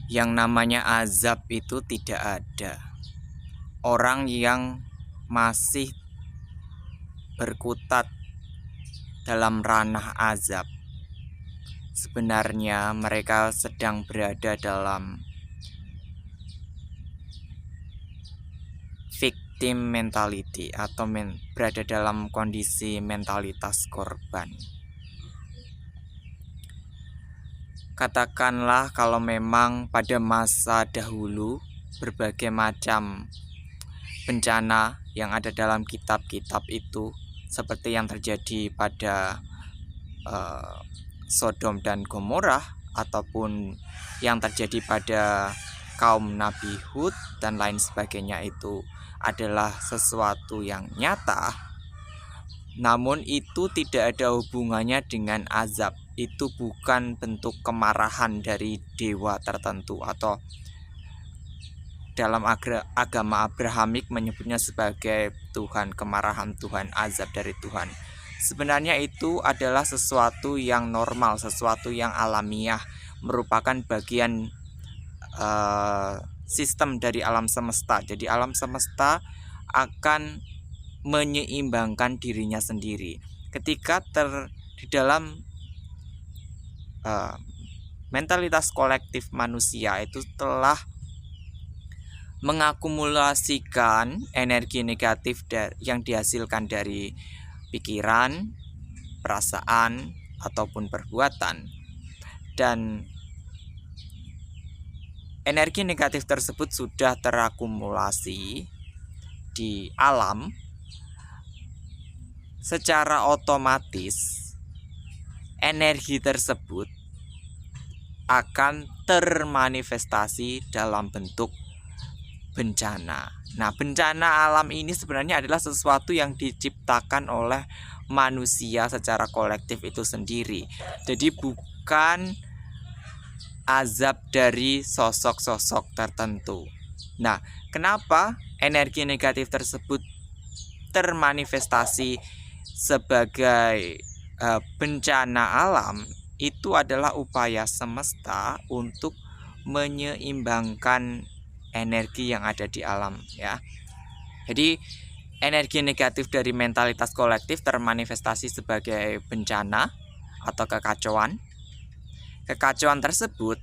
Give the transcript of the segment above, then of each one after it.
Yang namanya azab itu tidak ada. Orang yang masih berkutat dalam ranah azab, sebenarnya mereka sedang berada dalam victim mentality atau berada dalam kondisi mentalitas korban. Katakanlah kalau memang pada masa dahulu berbagai macam bencana yang ada dalam kitab-kitab itu seperti yang terjadi pada Sodom dan Gomorrah ataupun yang terjadi pada kaum Nabi Hud dan lain sebagainya itu adalah sesuatu yang nyata, namun itu tidak ada hubungannya dengan azab. Itu bukan bentuk kemarahan dari dewa tertentu, atau dalam agama Abrahamik menyebutnya sebagai Tuhan kemarahan, Tuhan azab dari Tuhan. Sebenarnya itu adalah sesuatu yang normal, sesuatu yang alamiah, merupakan bagian sistem dari alam semesta. Jadi alam semesta akan menyeimbangkan dirinya sendiri. Ketika di dalam mentalitas kolektif manusia itu telah mengakumulasikan energi negatif yang dihasilkan dari pikiran, perasaan, ataupun perbuatan, dan energi negatif tersebut sudah terakumulasi di alam, secara otomatis energi tersebut akan termanifestasi dalam bentuk bencana. Nah, bencana alam ini sebenarnya adalah sesuatu yang diciptakan oleh manusia secara kolektif itu sendiri. Jadi bukan azab dari sosok-sosok tertentu. Nah, kenapa energi negatif tersebut termanifestasi sebagai bencana alam? Itu adalah upaya semesta untuk menyeimbangkan energi yang ada di alam, ya. Jadi energi negatif dari mentalitas kolektif termanifestasi sebagai bencana atau kekacauan. Kekacauan tersebut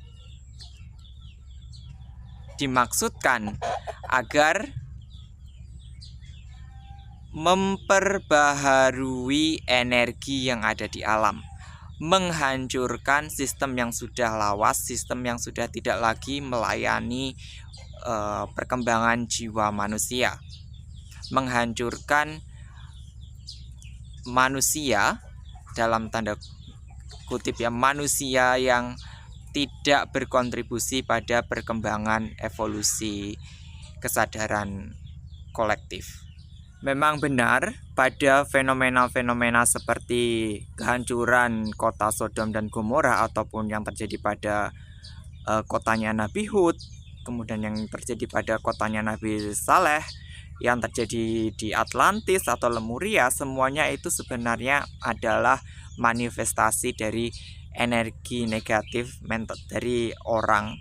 dimaksudkan agar memperbaharui energi yang ada di alam, menghancurkan sistem yang sudah lawas, sistem yang sudah tidak lagi melayani perkembangan jiwa manusia, menghancurkan manusia dalam tanda kutip, ya, manusia yang tidak berkontribusi pada perkembangan evolusi kesadaran kolektif. Memang benar pada fenomena-fenomena seperti kehancuran kota Sodom dan Gomorrah ataupun yang terjadi pada kotanya Nabi Hud, kemudian yang terjadi pada kotanya Nabi Saleh, yang terjadi di Atlantis atau Lemuria, semuanya itu sebenarnya adalah manifestasi dari energi negatif dari orang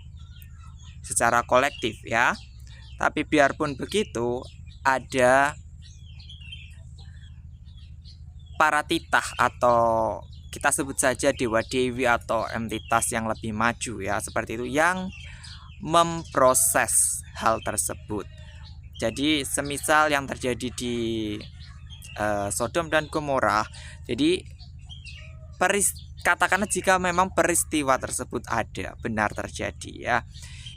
secara kolektif, ya. Tapi biarpun begitu, ada para titah atau kita sebut saja dewa dewi atau entitas yang lebih maju, ya, seperti itu, yang memproses hal tersebut. Jadi semisal yang terjadi di Sodom dan Gomorrah, jadi katakanlah jika memang peristiwa tersebut ada, benar terjadi, ya,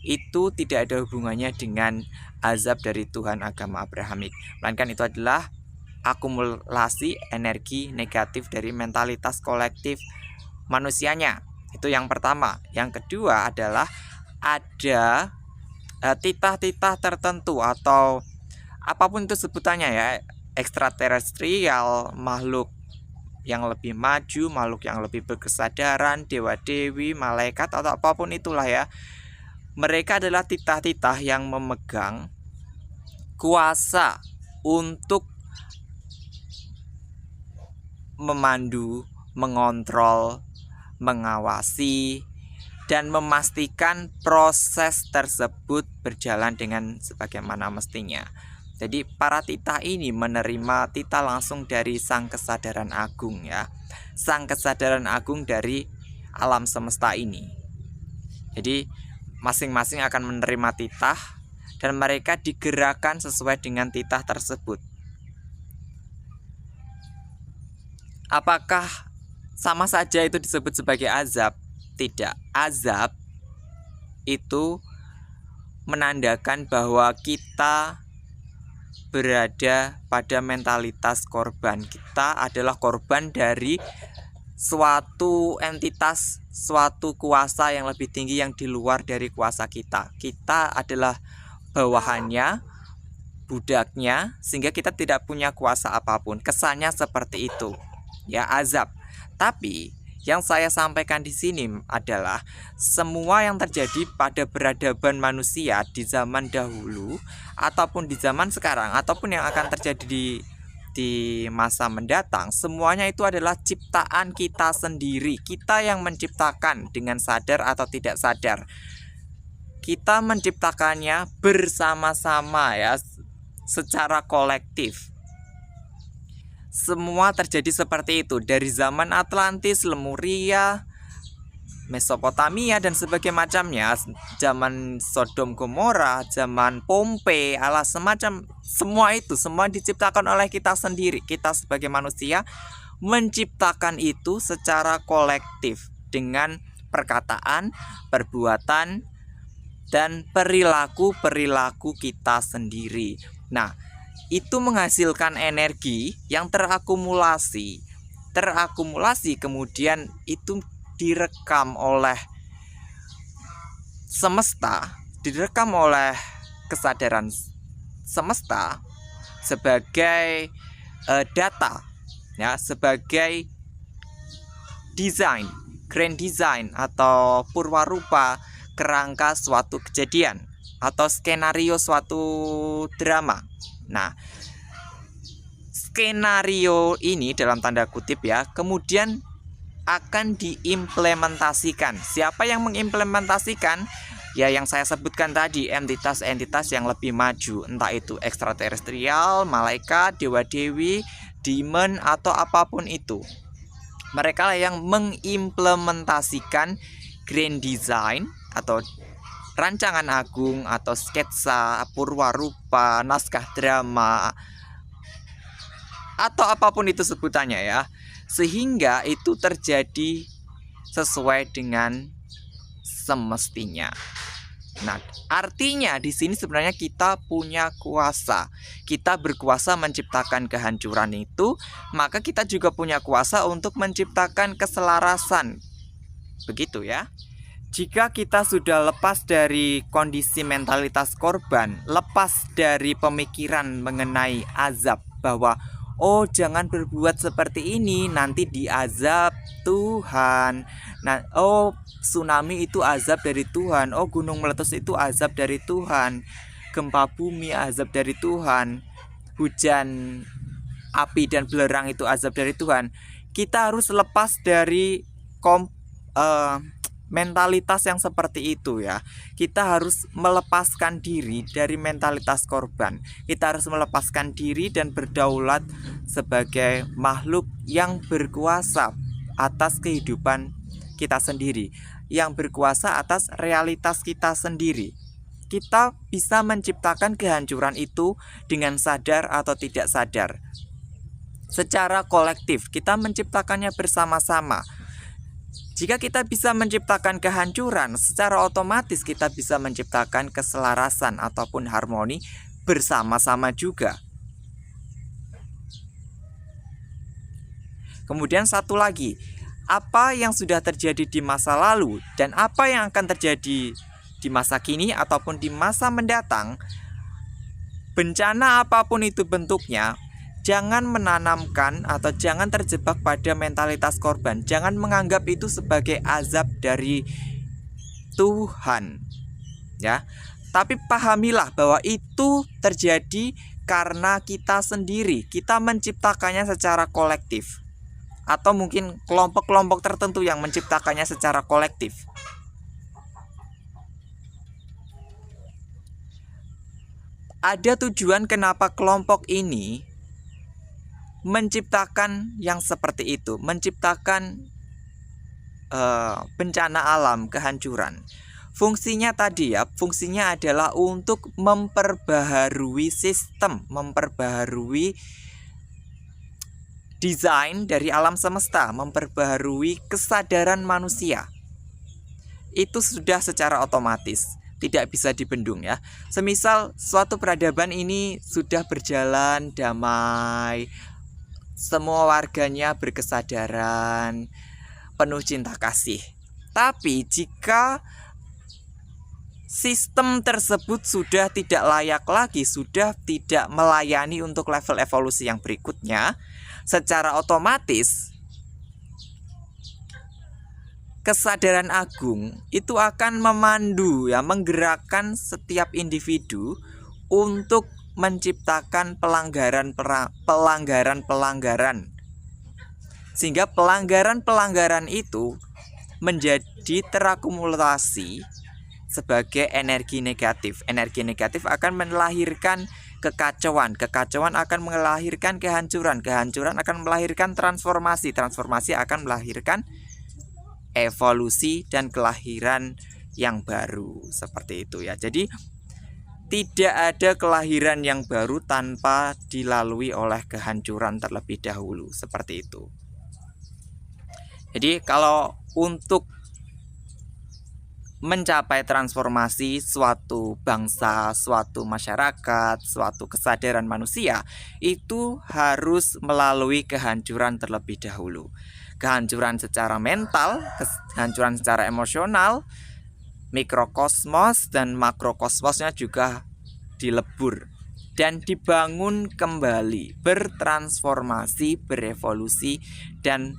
itu tidak ada hubungannya dengan azab dari Tuhan agama Abrahamik, melainkan itu adalah akumulasi energi negatif dari mentalitas kolektif manusianya. Itu yang pertama. Yang kedua adalah ada titah-titah tertentu atau apapun itu sebutannya, ya, ekstraterestrial, makhluk yang lebih maju, makhluk yang lebih berkesadaran, dewa-dewi, malaikat, atau apapun itulah, ya. Mereka adalah titah-titah yang memegang kuasa untuk memandu, mengontrol, mengawasi dan memastikan proses tersebut berjalan dengan sebagaimana mestinya. Jadi para titah ini menerima titah langsung dari Sang Kesadaran Agung ya. Sang Kesadaran Agung dari alam semesta ini. Jadi masing-masing akan menerima titah dan mereka digerakkan sesuai dengan titah tersebut. Apakah sama saja itu disebut sebagai azab? Tidak. Azab itu menandakan bahwa kita berada pada mentalitas korban. Kita adalah korban dari suatu entitas, suatu kuasa yang lebih tinggi yang di luar dari kuasa kita. Kita adalah bawahannya, budaknya, sehingga kita tidak punya kuasa apapun. Kesannya seperti itu. Ya, azab. Tapi yang saya sampaikan di sini adalah semua yang terjadi pada peradaban manusia di zaman dahulu ataupun di zaman sekarang ataupun yang akan terjadi di masa mendatang, semuanya itu adalah ciptaan kita sendiri. Kita yang menciptakan dengan sadar atau tidak sadar. Kita menciptakannya bersama-sama ya, secara kolektif. Semua terjadi seperti itu dari zaman Atlantis, Lemuria, Mesopotamia dan sebagainya macamnya, zaman Sodom Gomora, zaman Pompei, alas semacam, semua itu semua diciptakan oleh kita sendiri. Kita sebagai manusia menciptakan itu secara kolektif dengan perkataan, perbuatan dan perilaku kita sendiri. Nah, itu menghasilkan energi yang terakumulasi kemudian itu direkam oleh semesta, direkam oleh kesadaran semesta sebagai data ya, sebagai desain, grand design atau purwarupa kerangka suatu kejadian atau skenario suatu drama. Nah, skenario ini dalam tanda kutip ya, kemudian akan diimplementasikan. Siapa yang mengimplementasikan? Ya, yang saya sebutkan tadi, entitas-entitas yang lebih maju, entah itu ekstraterestrial, malaikat, dewa-dewi, demon atau apapun itu. Mereka lah yang mengimplementasikan grand design atau rancangan agung atau sketsa, purwarupa, naskah drama atau apapun itu sebutannya ya, sehingga itu terjadi sesuai dengan semestinya. Nah, artinya di sini sebenarnya kita punya kuasa. Kita berkuasa menciptakan kehancuran itu, maka kita juga punya kuasa untuk menciptakan keselarasan. Begitu ya. Jika kita sudah lepas dari kondisi mentalitas korban, lepas dari pemikiran mengenai azab bahwa oh jangan berbuat seperti ini nanti diazab Tuhan. Nah, oh tsunami itu azab dari Tuhan, oh gunung meletus itu azab dari Tuhan, gempa bumi azab dari Tuhan, hujan api dan belerang itu azab dari Tuhan. Kita harus lepas dari mentalitas yang seperti itu ya. Kita harus melepaskan diri dari mentalitas korban. Kita harus melepaskan diri dan berdaulat sebagai makhluk yang berkuasa atas kehidupan kita sendiri, yang berkuasa atas realitas kita sendiri. Kita bisa menciptakan kehancuran itu dengan sadar atau tidak sadar. Secara kolektif kita menciptakannya bersama-sama. Jika kita bisa menciptakan kehancuran, secara otomatis kita bisa menciptakan keselarasan ataupun harmoni bersama-sama juga. Kemudian satu lagi, apa yang sudah terjadi di masa lalu dan apa yang akan terjadi di masa kini ataupun di masa mendatang, bencana apapun itu bentuknya, jangan menanamkan atau jangan terjebak pada mentalitas korban. Jangan menganggap itu sebagai azab dari Tuhan, ya. Tapi pahamilah bahwa itu terjadi karena kita sendiri. Kita menciptakannya secara kolektif, atau mungkin kelompok-kelompok tertentu yang menciptakannya secara kolektif. ada tujuan kenapa kelompok ini menciptakan yang seperti itu, menciptakan bencana alam, kehancuran. Fungsinya tadi ya, fungsinya adalah untuk memperbaharui sistem, memperbaharui desain dari alam semesta, memperbaharui kesadaran manusia. Itu sudah secara otomatis, tidak bisa dibendung ya. Semisal suatu peradaban ini sudah berjalan damai, semua warganya berkesadaran, penuh cinta kasih. Tapi jika sistem tersebut sudah tidak layak lagi, sudah tidak melayani untuk level evolusi yang berikutnya, secara otomatis kesadaran agung itu akan memandu ya, menggerakkan setiap individu untuk menciptakan pelanggaran, sehingga pelanggaran itu menjadi terakumulasi sebagai energi negatif. Energi negatif akan melahirkan kekacauan, kekacauan akan melahirkan kehancuran, kehancuran akan melahirkan transformasi, transformasi akan melahirkan evolusi dan kelahiran yang baru, seperti itu ya. Jadi tidak ada kelahiran yang baru tanpa dilalui oleh kehancuran terlebih dahulu, seperti itu. Jadi kalau untuk mencapai transformasi suatu bangsa, suatu masyarakat, suatu kesadaran manusia, itu harus melalui kehancuran terlebih dahulu. Kehancuran secara mental, kehancuran secara emosional, mikrokosmos dan makrokosmosnya juga dilebur dan dibangun kembali, bertransformasi, berevolusi, dan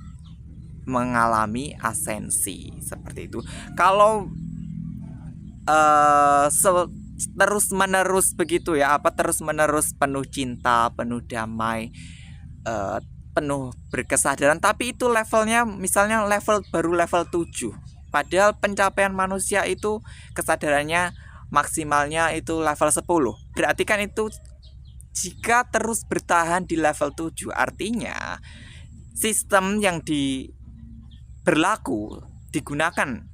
mengalami asensi, seperti itu. Kalau terus menerus begitu ya, terus menerus penuh cinta, penuh damai, penuh berkesadaran, tapi itu levelnya misalnya baru level 7, padahal pencapaian manusia itu kesadarannya maksimalnya itu level 10. Berarti kan itu jika terus bertahan di level 7, artinya sistem yang berlaku digunakan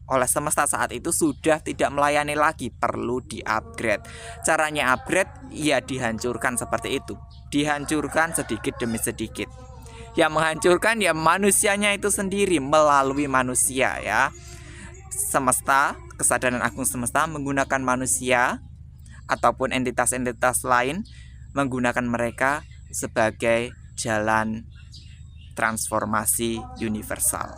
oleh semesta saat itu sudah tidak melayani lagi, perlu di-upgrade. Caranya upgrade ya dihancurkan seperti itu, dihancurkan sedikit demi sedikit. Yang menghancurkan ya manusianya itu sendiri melalui manusia ya. Semesta, kesadaran agung semesta menggunakan manusia ataupun entitas-entitas lain, menggunakan mereka sebagai jalan transformasi universal.